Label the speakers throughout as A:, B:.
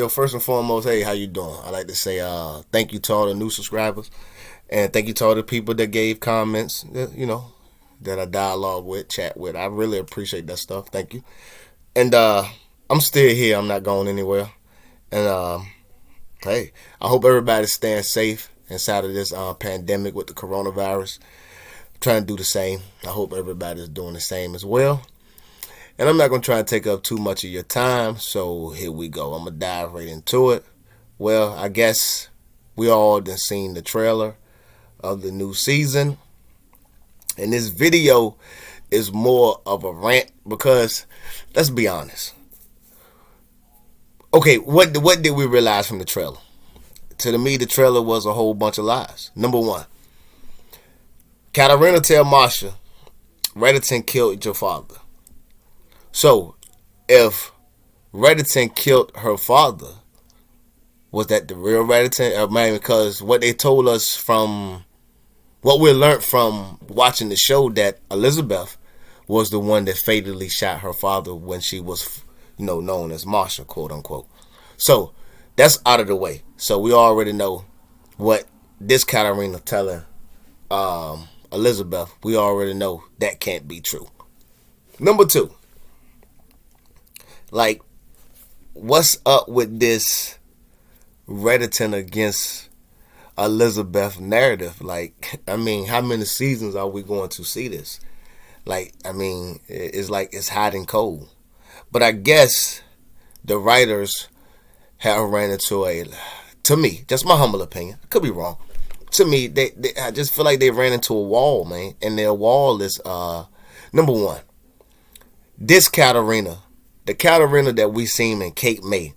A: First and foremost, hey, how you doing? I like to say thank you to all the new subscribers, and thank you to all the people that gave comments. That I dialogue with, chat with. I really appreciate that stuff. Thank you. And I'm still here. I'm not going anywhere. And hey, I hope everybody's staying safe inside of this pandemic with the coronavirus. I'm trying to do the same. I hope everybody's doing the same as well. And I'm not going to try to take up too much of your time, so here we go. I'm going to dive right into it. Well, I guess we all done seen the trailer of the new season. And this video is more of a rant because, let's be honest. Okay, what did we realize from the trailer? To me, the trailer was a whole bunch of lies. Number one, Katarina tell Marsha, Reddington killed your father. So, if Reddington killed her father, was that the real Reddington? Man, because what they told us from what we learned from watching the show, that Elizabeth was the one that fatally shot her father when she was, known as Marsha, quote unquote. So that's out of the way. So we already know what this Katarina telling Elizabeth. We already know that can't be true. Number two, like, what's up with this Reddington against Elizabeth narrative? Like, I mean, how many seasons are we going to see this? Like, I mean, it's hot and cold. But I guess the writers have ran into to me, just my humble opinion, I could be wrong. To me, I just feel like they ran into a wall, man. And their wall is, number one, this Katarina, the Katarina that we seen in Cape May,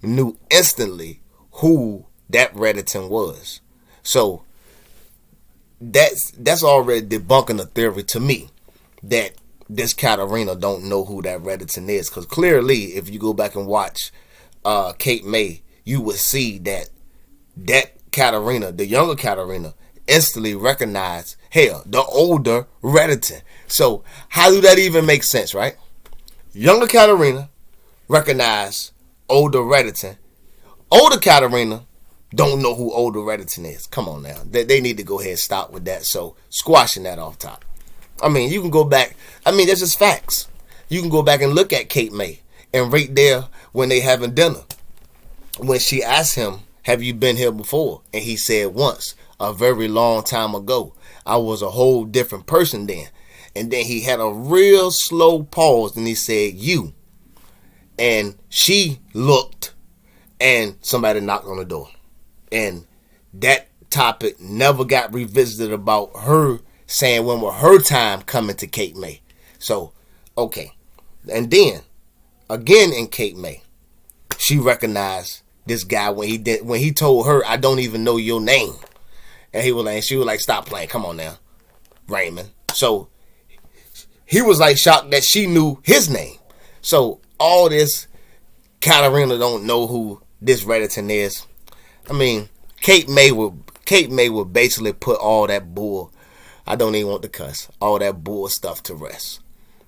A: knew instantly who that Reddington was. So that's already debunking the theory to me that this Katarina don't know who that Reddington is. Because clearly, if you go back and watch Cape May, you would see that Katarina, the younger Katarina, instantly recognized, hell, the older Reddington. So how do that even make sense, right? Younger Katarina recognize older Reddington. Older Katarina don't know who older Reddington is. Come on now. They need to go ahead and stop with that. So squashing that off top. I mean, you can go back. I mean, that's just facts. You can go back and look at Kate May and right there when they having dinner. When she asked him, have you been here before? And he said once, a very long time ago. I was a whole different person then. And then he had a real slow pause and he said, you. And she looked and somebody knocked on the door. And that topic never got revisited about her saying when was her time coming to Cape May. So, okay. And then, again in Cape May, she recognized this guy when he told her, I don't even know your name. And she was like, stop playing. Come on now, Raymond. So he was like shocked that she knew his name. So all this, Katarina don't know who this Reddington is. I mean, Kate May would basically put all that bull, I don't even want to cuss, all that bull stuff to rest.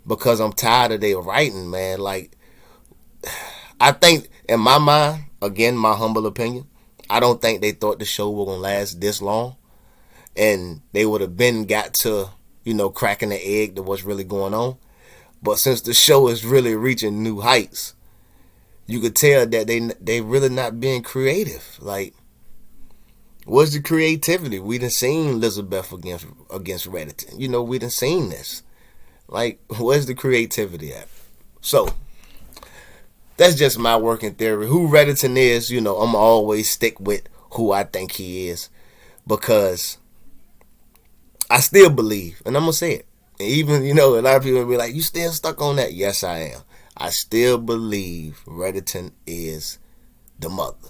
A: Because I'm tired of their writing, man. Like, I think, in my mind, again, my humble opinion, I don't think they thought the show was going to last this long. And they would have got to, cracking the egg to what's really going on. But since the show is really reaching new heights, you could tell that they really not being creative. Like, what's the creativity? We done seen Elizabeth against Reddington. We done seen this. Like, where's the creativity at? So, that's just my working theory. Who Reddington is, I'm going to always stick with who I think he is. Because I still believe, and I'm going to say it. And even, a lot of people will be like, you still stuck on that? Yes, I am. I still believe Reddington is the mother.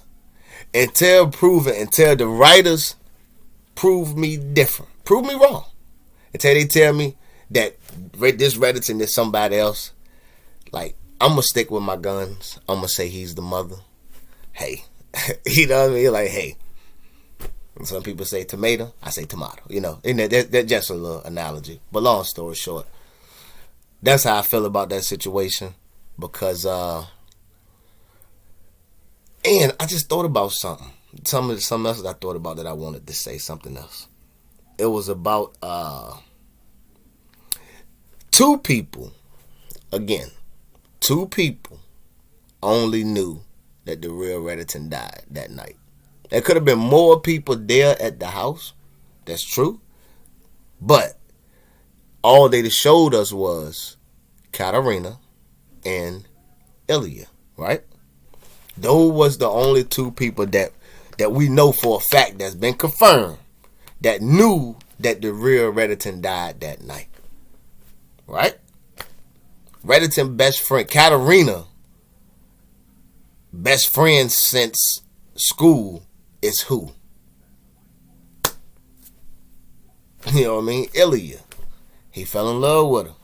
A: Until the writers prove me different. Prove me wrong. Until they tell me that this Reddington is somebody else. Like, I'm going to stick with my guns. I'm going to say he's the mother. Hey. You know what I mean? Like, hey. Some people say tomato. I say tomato. And that's just a little analogy. But long story short, that's how I feel about that situation. Because And I just thought about something. Something else that I thought about that I wanted to say something else. It was about two people. Again, two people only knew that the real Redditon died that night. There could have been more people there at the house. That's true. But all they showed us was Katarina and Ilya, right? Those was the only two people that we know for a fact that's been confirmed that knew that the real Redditon died that night. Right? Redditon best friend, Katarina, best friend since school is who? You know what I mean? Ilya. He fell in love with her.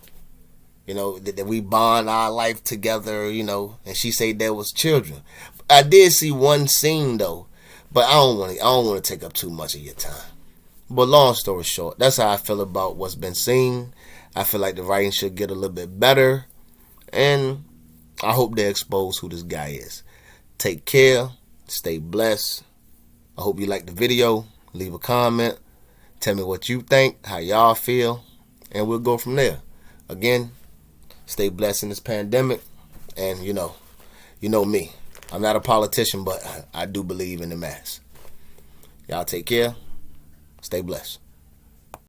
A: You know, that we bond our life together, you know, and she said there was children. I did see one scene though, but I don't want to take up too much of your time. But long story short, that's how I feel about what's been seen. I feel like the writing should get a little bit better, and I hope they expose who this guy is. Take care, stay blessed. I hope you like the video. Leave a comment. Tell me what you think, how y'all feel, and we'll go from there. Again, stay blessed in this pandemic, and you know me. I'm not a politician, but I do believe in the mask. Y'all take care. Stay blessed.